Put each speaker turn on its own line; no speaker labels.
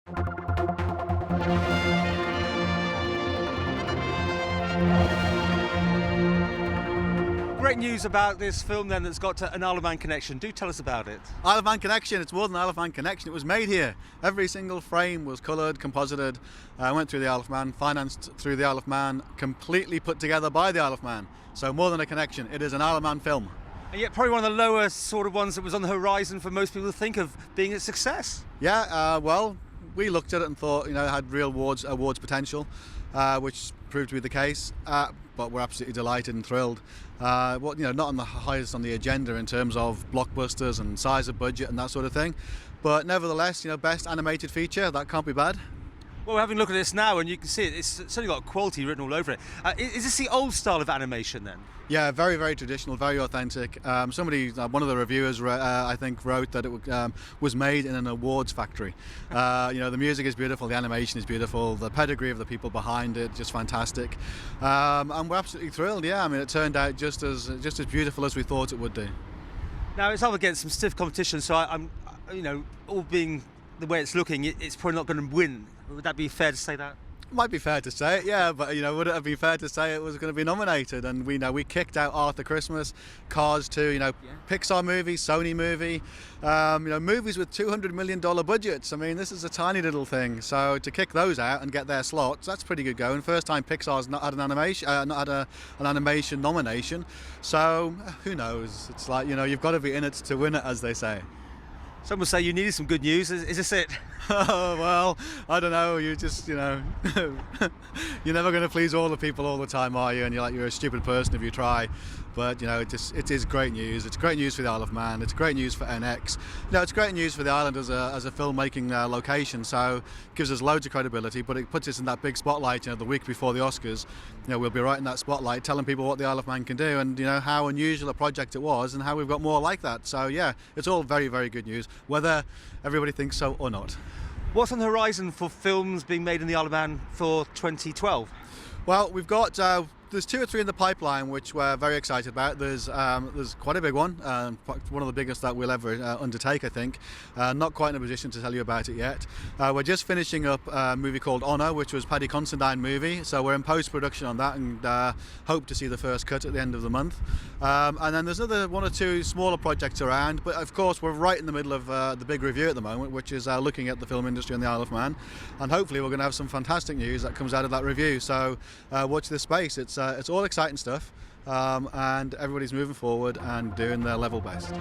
Great news about this film then that's got an Isle of Man connection. Do tell us about it.
Isle of Man connection, it's more than Isle of Man connection, it was made here. Every single frame was coloured, composited, went through the Isle of Man, financed through the Isle of Man, completely put together by the Isle of Man. So more than a connection, it is an Isle of Man film.
And yet probably one of the lower sort of ones that was on the horizon for most people to think of being a success.
Yeah, well, we looked at it and thought, it had real awards potential, which proved to be the case. But we're absolutely delighted and thrilled. Not on the highest on the agenda in terms of blockbusters and size of budget and that sort of thing, but nevertheless, best animated feature, that can't be bad.
Well, we're having a look at this now, and you can see it's certainly got quality written all over it. Is this the old style of animation then?
Yeah, very, very traditional, very authentic. One of the reviewers, I think, wrote that it was made in an awards factory. The music is beautiful, the animation is beautiful, the pedigree of the people behind it, just fantastic. And we're absolutely thrilled, yeah. It turned out just as beautiful as we thought it would do.
Now, it's up against some stiff competition, so I'm all being the way it's looking, it's probably not going to win. Would that be fair to say that?
Might be fair to say it, yeah, but would it be fair to say it was going to be nominated? And we kicked out Arthur Christmas, Cars 2, yeah. Pixar movie, Sony movie, movies with $200 million budgets. This is a tiny little thing. So to kick those out and get their slots, that's pretty good going. First time Pixar's not had an animation nomination. So who knows? It's like you've got to be in it to win it, as they say.
Some will say you needed some good news. Is this it?
Oh, well, I don't know. You just, you're never going to please all the people all the time, are you? And you're a stupid person if you try. But, it is great news. It's great news for the Isle of Man. It's great news for NX. It's great news for the island as a filmmaking location. So it gives us loads of credibility, but it puts us in that big spotlight, the week before the Oscars. We'll be right in that spotlight telling people what the Isle of Man can do and, how unusual a project it was and how we've got more like that. So, yeah, it's all very, very good news, whether everybody thinks so or not.
What's on the horizon for films being made in the Isle of Man for 2012?
Well, we've got there's 2 or 3 in the pipeline which we're very excited about. There's quite a big one, one of the biggest that we'll ever undertake, I think. Not quite in a position to tell you about it yet. We're just finishing up a movie called Honor, which was Paddy Considine movie, so we're in post-production on that and hope to see the first cut at the end of the month. And then there's another 1 or 2 smaller projects around, but of course we're right in the middle of the big review at the moment, which is looking at the film industry on the Isle of Man, and hopefully we're going to have some fantastic news that comes out of that review. So watch this space. It's all exciting stuff, and everybody's moving forward and doing their level best.